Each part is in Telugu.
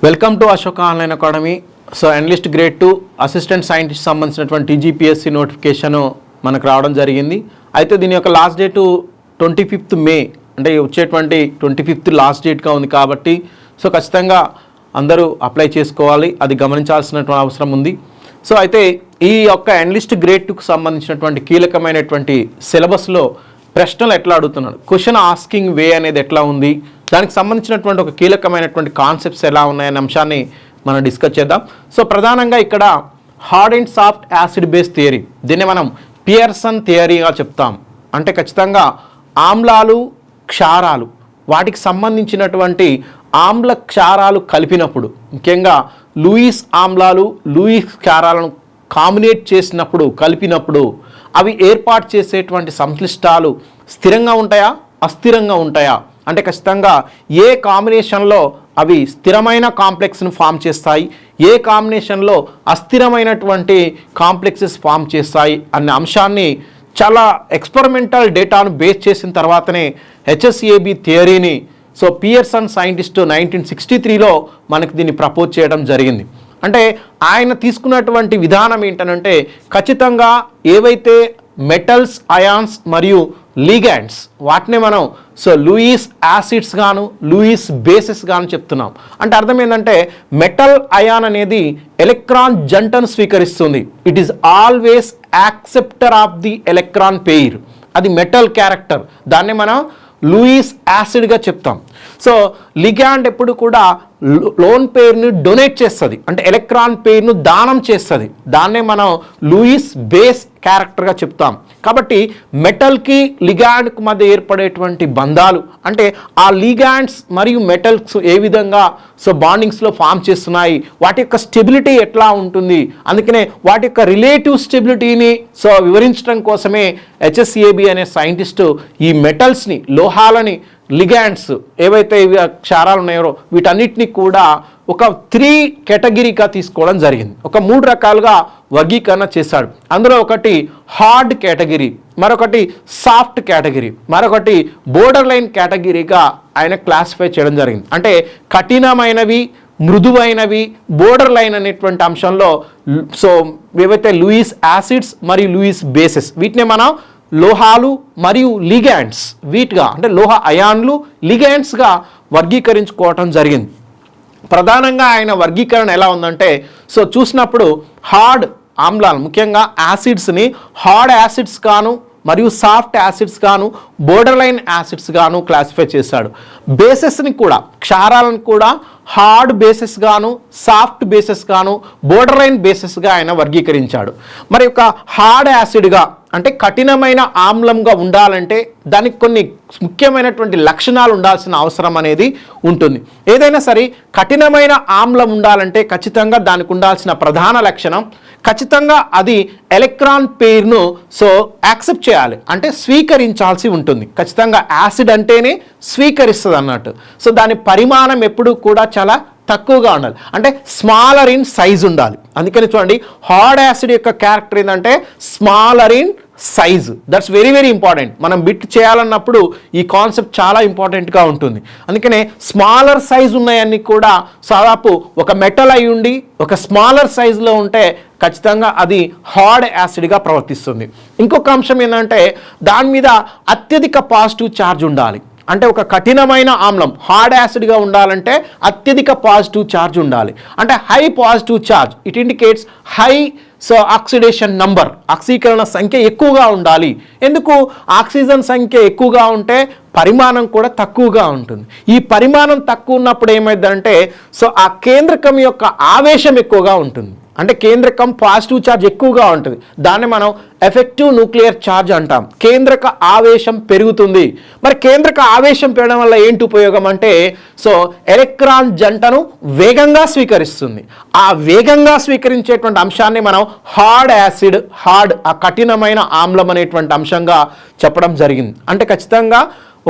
Welcome to Ashoka online academy. So analyst grade 2 assistant scientist సంబంధించినటువంటి టీజీపీఎస్సీ నోటిఫికేషన్ మనకు రావడం జరిగింది. అయితే దీని యొక్క లాస్ట్ డేటు 25th మే, అంటే వచ్చేటువంటి 25th లాస్ట్ డేట్గా ఉంది కాబట్టి సో ఖచ్చితంగా అందరూ అప్లై చేసుకోవాలి, అది గమనించాల్సినటువంటి అవసరం ఉంది. సో అయితే ఈ యొక్క అనలిస్ట్ గ్రేడ్ 2కు సంబంధించినటువంటి కీలకమైనటువంటి సిలబస్లో ప్రశ్నలు ఎట్లా అడుగుతున్నాడు, క్వశ్చన్ ఆస్కింగ్ వే అనేది ఎట్లా ఉంది, దానికి సంబంధించినటువంటి ఒక కీలకమైనటువంటి కాన్సెప్ట్స్ ఎలా ఉన్నాయనే అంశాన్ని మనం డిస్కస్ చేద్దాం. సో ప్రధానంగా ఇక్కడ hard and soft acid base theory, దీన్ని మనం పియర్సన్ థియరీగా చెప్తాం. అంటే ఖచ్చితంగా ఆమ్లాలు క్షారాలు వాటికి సంబంధించినటువంటి ఆమ్ల క్షారాలు కలిపినప్పుడు, ముఖ్యంగా లూయిస్ ఆమ్లాలు లూయిస్ క్షారాలను కాంబినేట్ చేసినప్పుడు కలిపినప్పుడు అవి ఏర్పాటు చేసేటువంటి సంక్లిష్టాలు స్థిరంగా ఉంటాయా అస్థిరంగా ఉంటాయా, అంటే ఖచ్చితంగా ఏ కాంబినేషన్లో అవి స్థిరమైన కాంప్లెక్స్ను ఫామ్ చేస్తాయి, ఏ కాంబినేషన్లో అస్థిరమైనటువంటి కాంప్లెక్సెస్ ఫామ్ చేస్తాయి అనే అంశాన్ని చాలా ఎక్స్పెరిమెంటల్ డేటాను బేస్ చేసిన తర్వాతనే హెచ్ఎస్ఏబి థియరీని సో పియర్సన్ సైంటిస్ట్ 1963లో మనకి దీన్ని ప్రపోజ్ చేయడం జరిగింది. అంటే ఆయన తీసుకున్నటువంటి విధానం ఏంటనంటే ఖచ్చితంగా ఏవైతే మెటల్స్ అయాన్స్ మరియు లిగాండ్స్ వాటిని మనం సో లూయిస్ యాసిడ్స్ గాను లూయిస్ బేసెస్ గాను చెప్తున్నాం. అంటే అర్థం ఏంటంటే మెటల్ అయాన్ అనేది ఎలక్ట్రాన్ జంటను స్వీకరిస్తుంది, it is always acceptor of the electron pair, అది మెటల్ క్యారెక్టర్, దాన్ని మనం లూయిస్ యాసిడ్గా చెప్తాం. సో లిగాండ్ ఎప్పుడు కూడా లోన్ పెయిర్ని డొనేట్ చేస్తుంది, అంటే ఎలక్ట్రాన్ పెయిర్ను దానం చేస్తుంది, దాన్నే మనం లూయిస్ బేస్ క్యారెక్టర్గా చెప్తాం. కాబట్టి మెటల్కి లిగాండ్కి మధ్య ఏర్పడేటువంటి బంధాలు, అంటే ఆ లిగాండ్స్ మరియు మెటల్స్ ఏ విధంగా సో బాండింగ్స్లో ఫామ్ చేస్తున్నాయి, వాటి యొక్క స్టెబిలిటీ ఎట్లా ఉంటుంది, అందుకనే వాటి యొక్క రిలేటివ్ స్టెబిలిటీని సో వివరించడం కోసమే హెచ్ఎస్ఏబి అనే సైంటిస్టు ఈ మెటల్స్ని, లోహాలని, లిగాండ్స్ ఏవైతే క్షారాలు ఉన్నాయో వీటన్నిటిని కూడా ఒక 3 కేటగిరీగా తీసుకోవడం జరిగింది. ఒక 3 రకాలుగా వర్గీకరణ చేశాడు. అందులో ఒకటి హార్డ్ కేటగిరీ, మరొకటి సాఫ్ట్ కేటగిరీ, మరొకటి బోర్డర్ లైన్ కేటగిరీగా ఆయన క్లాసిఫై చేయడం జరిగింది. అంటే కఠినమైనవి, మృదువైనవి, బోర్డర్ లైన్ అనేటువంటి అంశంలో సో ఏవైతే లూయిస్ యాసిడ్స్ మరియు లూయిస్ బేసెస్ వీటిని మనం లోహాలు మరియు లిగాండ్స్ వీటిగా, అంటే లోహ అయాన్లు లిగాండ్స్గా వర్గీకరించుకోవటం జరిగింది. ప్రధానంగా ఆయన వర్గీకరణ ఎలా ఉందంటే సో చూసినప్పుడు హార్డ్ ఆమ్లాలు, ముఖ్యంగా యాసిడ్స్ని హార్డ్ యాసిడ్స్ గాను మరియు సాఫ్ట్ యాసిడ్స్ గాను బోర్డర్ లైన్ యాసిడ్స్ గాను క్లాసిఫై చేశాడు. బేసెస్ని కూడా, క్షారాలను కూడా హార్డ్ బేసెస్ గాను సాఫ్ట్ బేసెస్ గాను బోర్డర్ లైన్ బేసెస్గా ఆయన వర్గీకరించాడు. మరి ఒక హార్డ్ యాసిడ్గా, అంటే కఠినమైన ఆమ్లంగా ఉండాలంటే దానికి కొన్ని ముఖ్యమైనటువంటి లక్షణాలు ఉండాల్సిన అవసరం అనేది ఉంటుంది. ఏదైనా సరే కఠినమైన ఆమ్లం ఉండాలంటే ఖచ్చితంగా దానికి ఉండాల్సిన ప్రధాన లక్షణం, ఖచ్చితంగా అది ఎలక్ట్రాన్ పెయిర్ను సో యాక్సెప్ట్ చేయాలి, అంటే స్వీకరించాల్సి ఉంటుంది. ఖచ్చితంగా యాసిడ్ అంటేనే స్వీకరిస్తుంది అన్నట్టు. సో దాని పరిమాణం ఎప్పుడు కూడా చాలా తక్కువగా ఉండాలి, అంటే స్మాలర్ ఇన్ సైజ్ ఉండాలి. అందుకని చూడండి హార్డ్ యాసిడ్ యొక్క క్యారెక్టర్ ఏంటంటే smaller in size, that's very very important. మనం బిట్ చేయాలన్నప్పుడు ఈ కాన్సెప్ట్ చాలా ఇంపార్టెంట్గా ఉంటుంది. అందుకనే స్మాలర్ సైజ్ ఉన్నాయన్నీ కూడా దాదాపు ఒక మెటల్ అయి ఉండి ఒక స్మాలర్ సైజులో ఉంటే ఖచ్చితంగా అది హార్డ్ యాసిడ్గా ప్రవర్తిస్తుంది. ఇంకొక అంశం ఏంటంటే దాని మీద అత్యధిక పాజిటివ్ ఛార్జ్ ఉండాలి. అంటే ఒక కఠినమైన ఆమ్లం హార్డ్ యాసిడ్గా ఉండాలంటే అత్యధిక పాజిటివ్ ఛార్జ్ ఉండాలి, అంటే high positive charge, it indicates high so oxidation number, ఆక్సీకరణ సంఖ్య ఎక్కువగా ఉండాలి. ఎందుకు? ఆక్సిజన్ సంఖ్య ఎక్కువగా ఉంటే పరిమాణం కూడా తక్కువగా ఉంటుంది. ఈ పరిమాణం తక్కువ ఉన్నప్పుడు ఏమైందంటే సో ఆ కేంద్రకం యొక్క ఆవేశం ఎక్కువగా ఉంటుంది, అంటే కేంద్రకం పాజిటివ్ ఛార్జ్ ఎక్కువగా ఉంటుంది, దాన్ని మనం ఎఫెక్టివ్ న్యూక్లియర్ ఛార్జ్ అంటాం. కేంద్రక ఆవేశం పెరుగుతుంది. మరి కేంద్రక ఆవేశం పెరగడం వల్ల ఏంటి ఉపయోగం అంటే సో ఎలక్ట్రాన్ జంటను వేగంగా స్వీకరిస్తుంది. ఆ వేగంగా స్వీకరించేటువంటి అంశాన్ని మనం హార్డ్ యాసిడ్, హార్డ్ ఆ కఠినమైన ఆమ్లం అనేటువంటి అంశంగా చెప్పడం జరిగింది. అంటే ఖచ్చితంగా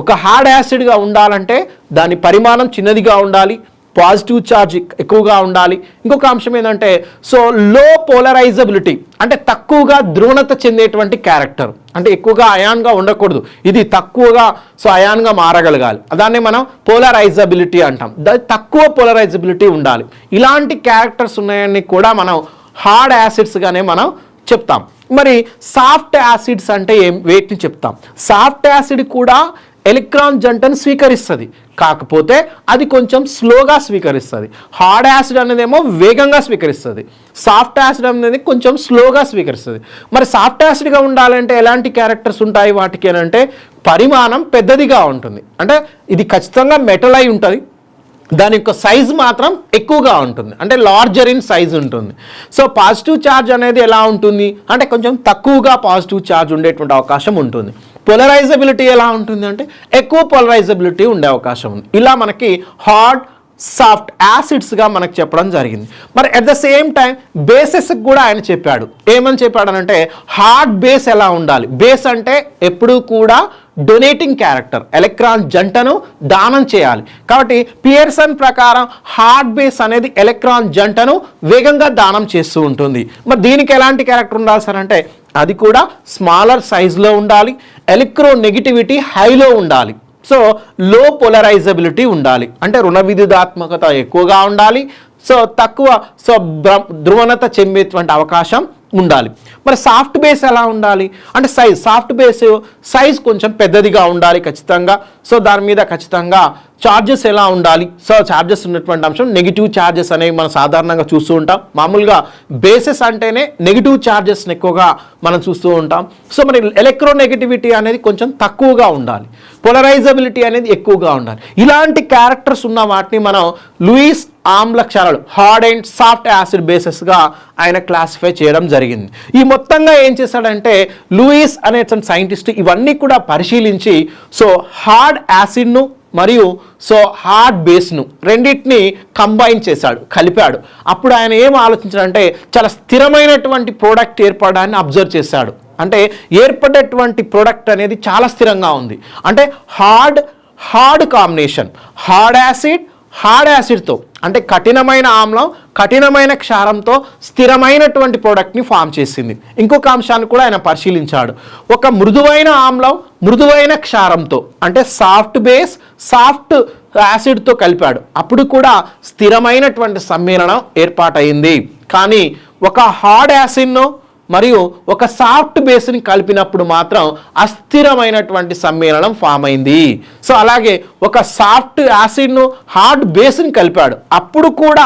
ఒక హార్డ్ యాసిడ్గా ఉండాలంటే దాని పరిమాణం చిన్నదిగా ఉండాలి, పాజిటివ్ ఛార్జ్ ఎక్కువగా ఉండాలి. ఇంకొక అంశం ఏంటంటే సో లో పోలరైజబిలిటీ, అంటే తక్కువగా ధ్రువణత చెందేటువంటి క్యారెక్టర్, అంటే ఎక్కువగా అయాన్గా ఉండకూడదు, ఇది తక్కువగా సో అయాన్గా మారగలగాలి, దాన్ని మనం పోలరైజబిలిటీ అంటాం. తక్కువ పోలరైజబిలిటీ ఉండాలి. ఇలాంటి క్యారెక్టర్స్ ఉన్నాయని కూడా మనం హార్డ్ యాసిడ్స్గానే మనం చెప్తాం. మరి సాఫ్ట్ యాసిడ్స్ అంటే వేటిని చెప్తాం? సాఫ్ట్ యాసిడ్ కూడా ఎలక్ట్రాన్ జంటను స్వీకరిస్తుంది, కాకపోతే అది కొంచెం స్లోగా స్వీకరిస్తుంది. హార్డ్ యాసిడ్ అనేదేమో వేగంగా స్వీకరిస్తుంది, సాఫ్ట్ యాసిడ్ అనేది కొంచెం స్లోగా స్వీకరిస్తుంది. మరి సాఫ్ట్ యాసిడ్గా ఉండాలంటే ఎలాంటి క్యారెక్టర్స్ ఉంటాయి వాటికి అని అంటే పరిమాణం పెద్దదిగా ఉంటుంది, అంటే ఇది ఖచ్చితంగా మెటల్ అయి ఉంటుంది, దాని యొక్క సైజు మాత్రం ఎక్కువగా ఉంటుంది, అంటే లార్జర్ ఇన్ సైజ్ ఉంటుంది. సో పాజిటివ్ ఛార్జ్ అనేది ఎలా ఉంటుంది అంటే కొంచెం తక్కువగా పాజిటివ్ ఛార్జ్ ఉండేటువంటి అవకాశం ఉంటుంది. పోలరైజబిలిటీ ఎలా ఉంటుంది అంటే ఎక్కువ పోలరైజబిలిటీ ఉండే అవకాశం ఉంది. ఇలా మనకి హార్డ్ సాఫ్ట్ యాసిడ్స్గా మనకు చెప్పడం జరిగింది. మరి అట్ ద సేమ్ టైం బేసెస్కి కూడా ఆయన చెప్పాడు. ఏమని చెప్పాడనంటే హార్డ్ బేస్ ఎలా ఉండాలి. బేస్ అంటే ఎప్పుడూ కూడా డొనేటింగ్ క్యారెక్టర్, ఎలక్ట్రాన్ జంటను దానం చేయాలి. కాబట్టి పియర్సన్ ప్రకారం హార్డ్ బేస్ అనేది ఎలక్ట్రాన్ జంటను వేగంగా దానం చేస్తూ ఉంటుంది. మరి దీనికి ఎలాంటి క్యారెక్టర్ ఉండాలి సార్ అంటే అది కూడా స్మాలర్ సైజులో ఉండాలి, ఎలక్ట్రోనెగటివిటీ హైలో ఉండాలి, సో లో పోలరైజబిలిటీ ఉండాలి, అంటే రుణ విద్యుదాత్మకత ఎక్కువగా ఉండాలి, సో తక్కువ సో ధ్రువణత చెందేటువంటి అవకాశం ఉండాలి. మరి సాఫ్ట్ బేస్ ఎలా ఉండాలి అంటే సాఫ్ట్ బేస్ సైజ్ కొంచెం పెద్దదిగా ఉండాలి ఖచ్చితంగా. సో దాని మీద ఖచ్చితంగా చార్జెస్ ఎలా ఉండాలి. సో చార్జెస్ ఉన్నటువంటి అంశం నెగిటివ్ చార్జెస్ అనేవి మనం సాధారణంగా చూస్తూ ఉంటాం. మామూలుగా బేసెస్ అంటేనే నెగిటివ్ చార్జెస్ని ఎక్కువగా మనం చూస్తూ ఉంటాం. సో మరి ఎలక్ట్రోనెగటివిటీ అనేది కొంచెం తక్కువగా ఉండాలి, పోలరైజబిలిటీ అనేది ఎక్కువగా ఉండాలి. ఇలాంటి క్యారెక్టర్స్ ఉన్న వాటిని మనం లూయిస్ ఆమ్ల క్షారాలు హార్డ్ అండ్ సాఫ్ట్ యాసిడ్ బేసెస్గా ఆయన క్లాసిఫై చేయడం జరిగింది. ఈ మొత్తంగా ఏం చేశాడంటే లూయిస్ అనే సైంటిస్ట్ ఇవన్నీ కూడా పరిశీలించి సో హార్డ్ యాసిడ్ను మరియు సో హార్డ్ బేస్ను రెండింటిని కంబైన్ చేశాడు, కలిపాడు. అప్పుడు ఆయన ఏం ఆలోచించాడంటే చాలా స్థిరమైనటువంటి ప్రోడక్ట్ ఏర్పడడాన్ని అబ్జర్వ్ చేశాడు. అంటే ఏర్పడేటువంటి ప్రోడక్ట్ అనేది చాలా స్థిరంగా ఉంది, అంటే హార్డ్ కాంబినేషన్, హార్డ్ యాసిడ్తో అంటే కఠినమైన ఆమ్లం కఠినమైన క్షారంతో స్థిరమైనటువంటి ప్రోడక్ట్ని ఫామ్ చేసింది. ఇంకొక అంశాన్ని కూడా ఆయన పరిశీలించాడు. ఒక మృదువైన ఆమ్లం మృదువైన క్షారంతో అంటే సాఫ్ట్ బేస్ సాఫ్ట్ యాసిడ్తో కలిపాడు, అప్పుడు కూడా స్థిరమైనటువంటి సమ్మేళనం ఏర్పాటైంది. కానీ ఒక హార్డ్ యాసిడ్ను మరియు ఒక సాఫ్ట్ బేస్ని కలిపినప్పుడు మాత్రం అస్థిరమైనటువంటి సమ్మేళనం ఫామ్ అయింది. సో అలాగే ఒక సాఫ్ట్ యాసిడ్ను హార్డ్ బేస్ని కలిపాడు, అప్పుడు కూడా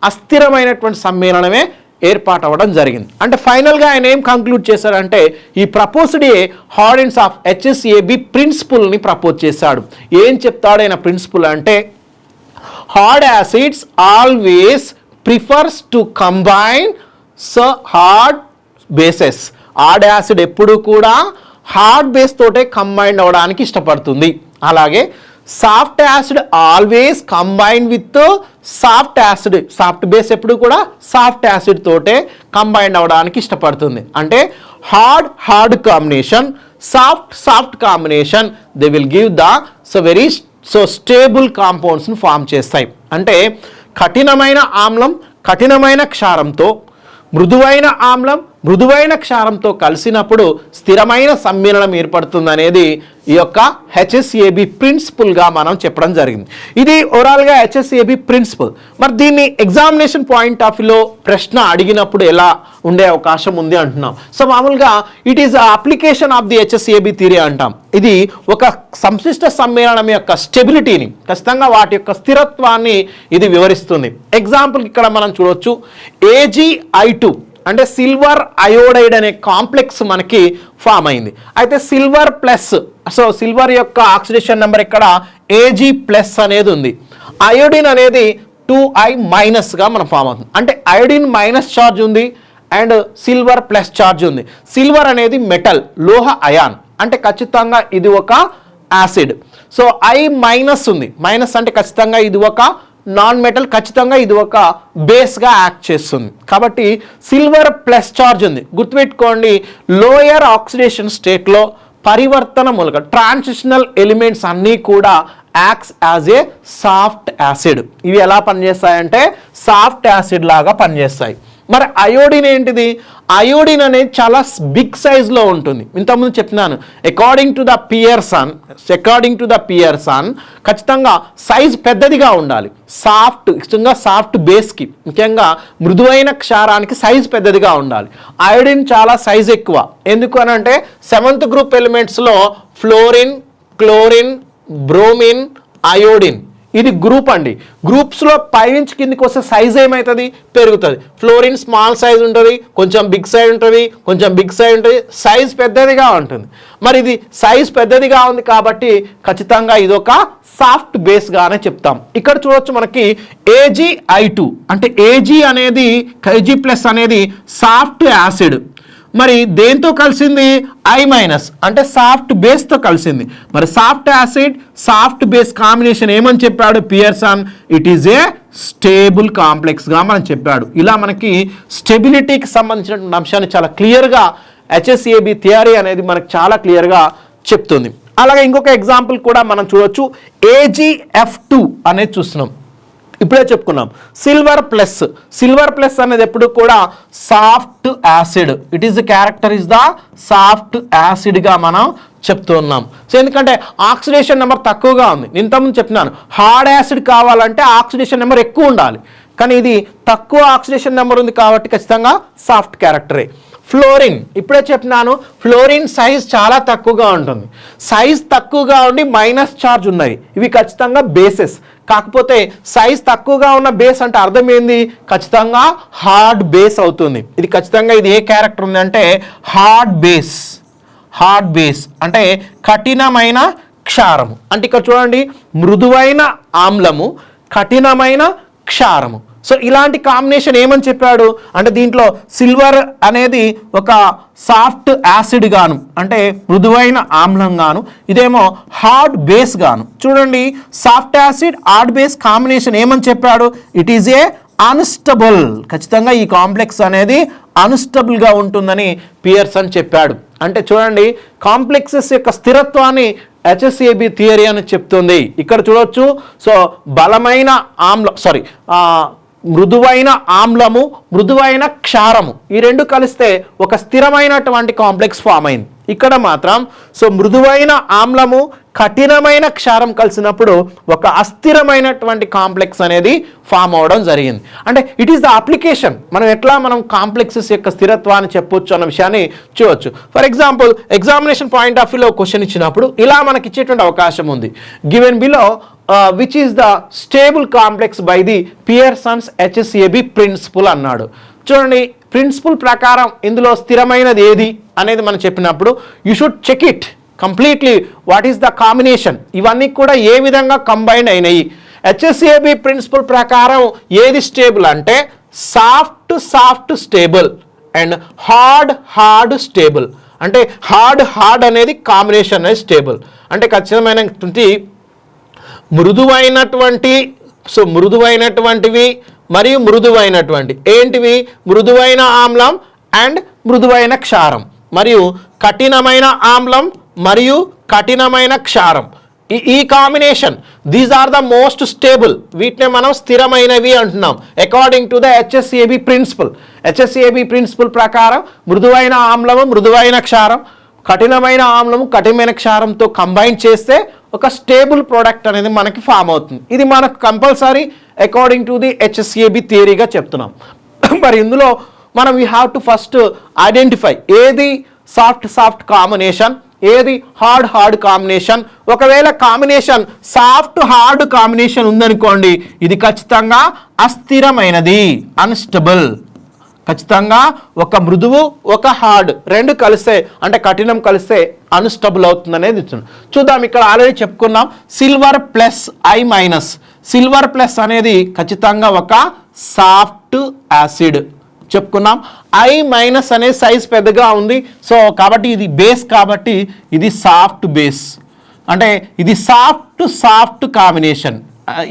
అస్థిరమైనటువంటి సమ్మేళనమే ఏర్పాటవ్వడం జరిగింది. అంటే ఫైనల్గా ఆయన ఏం కంక్లూడ్ చేశారంటే ఈ proposed a hardness of HSAB ప్రిన్సిపుల్ని ప్రపోజ్ చేశాడు. ఏం చెప్తాడు ఆయన ప్రిన్సిపుల్ అంటే hard acids always prefers to combine hard bases. Hard acid ఎప్పుడు కూడా హార్డ్ బేస్ తోటే కంబైన్ అవ్వడానికి ఇష్టపడుతుంది. అలాగే soft acid always combine with soft acid, soft base ఎప్పుడు కూడా సాఫ్ట్ యాసిడ్ తోటే కంబైన్ అవ్వడానికి ఇష్టపడుతుంది. అంటే hard combination, soft combination they will give the very stable కాంపౌండ్స్ని ఫామ్ చేస్తాయి. అంటే కఠినమైన ఆమ్లం కఠినమైన క్షారంతో, మృదువైన ఆమ్లం మృదువైన క్షారంతో కలిసినప్పుడు స్థిరమైన సమ్మేళనం ఏర్పడుతుంది అనేది ఈ యొక్క HSAB ప్రిన్సిపల్గా మనం చెప్పడం జరిగింది. ఇది ఓవరాల్గా HSAB ప్రిన్సిపల్. మరి దీన్ని ఎగ్జామినేషన్ పాయింట్ ఆఫ్ వ్యూలో ప్రశ్న అడిగినప్పుడు ఎలా ఉండే అవకాశం ఉంది అంటున్నాం. సో మామూలుగా it is application of the HSAB theory అంటాం. ఇది ఒక సంశిష్ట సమ్మేళనం యొక్క స్టెబిలిటీని, ఖచ్చితంగా వాటి యొక్క స్థిరత్వాన్ని ఇది వివరిస్తుంది. ఎగ్జాంపుల్ ఇక్కడ మనం చూడొచ్చు AgI2 అంటే సిల్వర్ అయోడైడ్ అనే కాంప్లెక్స్ మనకి ఫామ్ అయింది. అయితే సిల్వర్ ప్లస్, సో సిల్వర్ యొక్క ఆక్సిడేషన్ నెంబర్ ఇక్కడ Ag+ అనేది ఉంది. అయోడిన్ అనేది 2I- మనం ఫామ్ అవుతుంది. అంటే అయోడిన్ మైనస్ ఛార్జ్ ఉంది అండ్ సిల్వర్ ప్లస్ ఛార్జ్ ఉంది. సిల్వర్ అనేది మెటల్, లోహ అయాన్, అంటే ఖచ్చితంగా ఇది ఒక యాసిడ్. సో I- ఉంది, మైనస్ అంటే ఖచ్చితంగా ఇది ఒక నాన్ మెటల్, ఖచ్చితంగా ఇది ఒక బేస్గా యాక్ట్ చేస్తుంది. కాబట్టి సిల్వర్ ప్లస్ ఛార్జ్ ఉంది. గుర్తుపెట్టుకోండి, లోయర్ ఆక్సిడేషన్ స్టేట్లో పరివర్తన మూలక ట్రాన్సిషనల్ ఎలిమెంట్స్ అన్నీ కూడా acts as a soft acid. ఇవి ఎలా పనిచేస్తాయంటే సాఫ్ట్ యాసిడ్ లాగా పనిచేస్తాయి. మరి అయోడిన్ ఏంటిది? అయోడిన్ అనేది చాలా బిగ్ సైజ్లో ఉంటుంది. ఇంతకుముందు చెప్పినాను, అకార్డింగ్ టు ద పియర్సన్ ఖచ్చితంగా సైజ్ పెద్దదిగా ఉండాలి. సాఫ్ట్ బేస్కి, ముఖ్యంగా మృదువైన క్షారానికి సైజ్ పెద్దదిగా ఉండాలి. అయోడిన్ చాలా సైజ్ ఎక్కువ. ఎందుకు అని అంటే 7th గ్రూప్ ఎలిమెంట్స్లో ఫ్లోరిన్, క్లోరిన్, బ్రోమిన్, అయోడిన్ ఇది గ్రూప్ అండి. గ్రూప్స్లో పైనుంచి కిందికి వస్తే సైజ్ ఏమవుతుంది? పెరుగుతుంది. ఫ్లోరిన్ స్మాల్ సైజ్ ఉంటుంది, కొంచెం బిగ్ సైజ్ ఉంటుంది, కొంచెం బిగ్ సైజ్ ఉంటుంది, సైజ్ పెద్దదిగా ఉంటుంది. మరి ఇది సైజ్ పెద్దదిగా ఉంది కాబట్టి ఖచ్చితంగా ఇది ఒక సాఫ్ట్ బేస్గానే చెప్తాం. ఇక్కడ చూడొచ్చు మనకి AgI2 అంటే Ag+ అనేది సాఫ్ట్ యాసిడ్. మరి దేంతో కలిసింది? I- అంటే సాఫ్ట్ బేస్తో కలిసింది. మరి soft acid soft base combination ఏమని చెప్పాడు Pearson? It is a stable కాంప్లెక్స్గా మనం చెప్పాడు. ఇలా మనకి స్టెబిలిటీకి సంబంధించిన అంశాన్ని చాలా క్లియర్గా HSAB థియరీ అనేది మనకు చాలా క్లియర్గా చెప్తుంది. అలాగే ఇంకొక ఎగ్జాంపుల్ కూడా మనం చూడొచ్చు. AgF2 అనేది చూస్తున్నాం, ఇప్పుడే చెప్పుకున్నాం. సిల్వర్ ప్లస్ అనేది ఎప్పుడు కూడా soft acid. It is character is the soft యాసిడ్గా మనం చెప్తున్నాం. సో ఎందుకంటే ఆక్సిడేషన్ నెంబర్ తక్కువగా ఉంది. నేను ఇంతకుముందు చెప్పినాను, హార్డ్ యాసిడ్ కావాలంటే ఆక్సిడేషన్ నెంబర్ ఎక్కువ ఉండాలి, కానీ ఇది తక్కువ ఆక్సిడేషన్ నెంబర్ ఉంది కాబట్టి ఖచ్చితంగా సాఫ్ట్ క్యారెక్టరే. ఫ్లోరిన్ ఇప్పుడే చెప్పినాను, ఫ్లోరిన్ సైజ్ చాలా తక్కువగా ఉంటుంది. సైజ్ తక్కువగా ఉండి మైనస్ ఛార్జ్ ఉన్నాయి, ఇవి ఖచ్చితంగా బేసెస్. కాకపోతే సైజ్ తక్కువగా ఉన్న బేస్ అంటే అర్థం ఏంది? ఖచ్చితంగా హార్డ్ బేస్ అవుతుంది. ఇది ఖచ్చితంగా ఇది ఏ క్యారెక్టర్ ఉంది అంటే హార్డ్ బేస్ అంటే కఠినమైన క్షారము. అంటే ఇక్కడ చూడండి, మృదువైన ఆమ్లము, కఠినమైన క్షారము. సో ఇలాంటి కాంబినేషన్ ఏమని చెప్పాడు అంటే దీంట్లో సిల్వర్ అనేది ఒక సాఫ్ట్ యాసిడ్ గాను, అంటే మృదువైన ఆమ్లం గాను, ఇదేమో హార్డ్ బేస్ గాను. చూడండి, soft acid hard base combination ఏమని చెప్పాడు? It is a unstable. ఖచ్చితంగా ఈ కాంప్లెక్స్ అనేది అన్స్టబుల్గా ఉంటుందని పియర్సన్ చెప్పాడు. అంటే చూడండి, కాంప్లెక్సెస్ యొక్క స్థిరత్వాన్ని HSAB థియరీ అని చెప్తుంది. ఇక్కడ చూడొచ్చు. సో బలమైన మృదువైన ఆమ్లము, మృదువైన క్షారము, ఈ రెండు కలిస్తే ఒక స్థిరమైనటువంటి కాంప్లెక్స్ ఫామ్ అయింది. ఇక్కడ మాత్రం సో మృదువైన ఆమ్లము, కఠినమైన క్షారం కలిసినప్పుడు ఒక అస్థిరమైనటువంటి కాంప్లెక్స్ అనేది ఫామ్ అవడం జరిగింది. అంటే ఇట్ ఈస్ ద అప్లికేషన్. మనం కాంప్లెక్సెస్ యొక్క స్థిరత్వాన్ని చెప్పొచ్చు అన్న విషయాన్ని చూడొచ్చు. For example, examination point of వ్యూలో క్వశ్చన్ ఇచ్చినప్పుడు ఇలా మనకి ఇచ్చేటువంటి అవకాశం ఉంది. Given below which is the stable complex by the Pearson's HSAB principle అన్నాడు. చూడండి, ప్రిన్సిపల్ ప్రకారం ఇందులో స్థిరమైనది ఏది అనేది మనం చెప్పినప్పుడు you should check it completely what is the combination. ఇవన్నీ కూడా ఏ విధంగా కంబైన్ అయినాయి. HSAB ప్రిన్సిపల్ ప్రకారం ఏది స్టేబుల్ అంటే soft stable and hard stable. అంటే హార్డ్ అనేది కాంబినేషన్ అనేది స్టేబుల్. అంటే ఖచ్చితమైనటువంటి మృదువైనటువంటివి మరియు మృదువైనటువంటి ఏంటివి? మృదువైన ఆమ్లం అండ్ మృదువైన క్షారం, మరియు కఠినమైన ఆమ్లం మరియు కఠినమైన క్షారం. ఈ combination, these are the most stable. వీటినే మనం స్థిరమైనవి అంటున్నాం according to the HSAB principle. HSAB principle ప్రకారం మృదువైన ఆమ్లము, మృదువైన క్షారం, కఠినమైన ఆమ్లము, కఠినమైన క్షారంతో కంబైన్ చేస్తే ఒక స్టేబుల్ ప్రోడక్ట్ అనేది మనకి ఫామ్ అవుతుంది. ఇది మనకు compulsory according to the HSAB థియరీగా చెప్తున్నాం. మరి ఇందులో మనం we have to first identify ఏది సాఫ్ట్ కాంబినేషన్, ఏది హార్డ్ కాంబినేషన్. ఒకవేళ కాంబినేషన్ హార్డ్ కాంబినేషన్ ఉందనుకోండి, ఇది ఖచ్చితంగా అస్థిరమైనది, అన్స్టబుల్. ఖచ్చితంగా ఒక మృదువు, ఒక హార్డ్ రెండు కలిస్తే అంటే కఠినం కలిస్తే అన్స్టబుల్ అవుతుంది అనేది చూద్దాం. ఇక్కడ ఆల్రెడీ చెప్పుకున్నాం, silver plus I-. Silver plus అనేది ఖచ్చితంగా ఒక సాఫ్ట్ యాసిడ్ చెప్పుకున్నాం. I- అనే సైజ్ పెద్దగా ఉంది. సో కాబట్టి ఇది బేస్, కాబట్టి ఇది సాఫ్ట్ బేస్. అంటే ఇది సాఫ్ట్ కాంబినేషన్.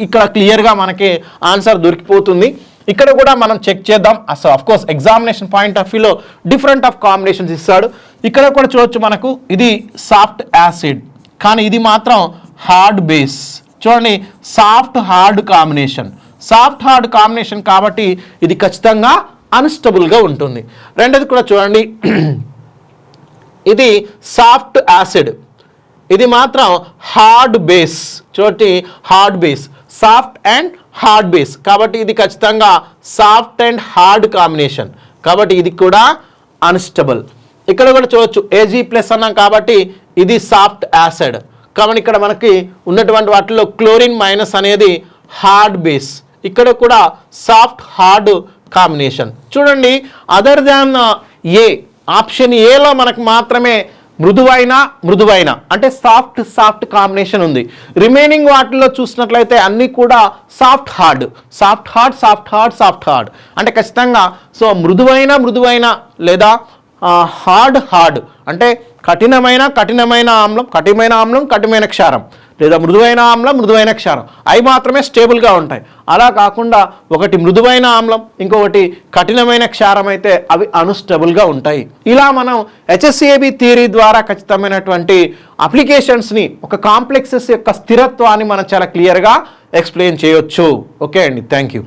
ఇక్కడ క్లియర్గా మనకి ఆన్సర్ దొరికిపోతుంది. ఇక్కడ కూడా మనం చెక్ చేద్దాం. అసలు of course examination point of వ్యూలో డిఫరెంట్ ఆఫ్ కాంబినేషన్స్ ఇస్తాడు. ఇక్కడ కూడా చూడొచ్చు మనకు ఇది సాఫ్ట్ యాసిడ్, కానీ ఇది మాత్రం హార్డ్ బేస్. చూడండి soft hard combination, soft hard combination కాబట్టి ఇది ఖచ్చితంగా అన్స్టబుల్గా ఉంటుంది. రెండోది కూడా చూడండి ఇది సాఫ్ట్ యాసిడ్, ఇది మాత్రం హార్డ్ బేస్. చూడండి hard base, soft and hard base కాబట్టి ఇది ఖచ్చితంగా సాఫ్ట్ అండ్ హార్డ్ కాంబినేషన్ కాబట్టి ఇది కూడా అన్స్టబుల్. ఇక్కడ కూడా చూడవచ్చు Ag+ అన్నాం కాబట్టి ఇది సాఫ్ట్ యాసిడ్ కాబట్టి ఇక్కడ మనకి ఉన్నటువంటి వాటిలో క్లోరిన్ మైనస్ అనేది హార్డ్ బేస్, ఇక్కడ కూడా సాఫ్ట్ హార్డ్ కాంబినేషన్. చూడండి అదర్ దాన్ ఏ, ఆప్షన్ ఏలో మనకు మాత్రమే మృదువైన అంటే సాఫ్ట్ కాంబినేషన్ ఉంది. రిమైనింగ్ వాటిల్లో చూసినట్లయితే అన్నీ కూడా సాఫ్ట్ హార్డ్ అంటే ఖచ్చితంగా సో మృదువైన లేదా హార్డ్ అంటే కఠినమైన ఆమ్లం కఠినమైన క్షారం లేదా మృదువైన ఆమ్లం మృదువైన క్షారం అవి మాత్రమే స్టేబుల్గా ఉంటాయి. అలా కాకుండా ఒకటి మృదువైన ఆమ్లం ఇంకొకటి కఠినమైన క్షారం అయితే అవి అన్స్టేబుల్గా ఉంటాయి. ఇలా మనం HSAB థియరీ ద్వారా ఖచ్చితమైనటువంటి అప్లికేషన్స్ని ఒక కాంప్లెక్సెస్ యొక్క స్థిరత్వాన్ని మనం చాలా క్లియర్గా ఎక్స్ప్లెయిన్ చేయొచ్చు. ఓకే అండి, థ్యాంక్ యూ.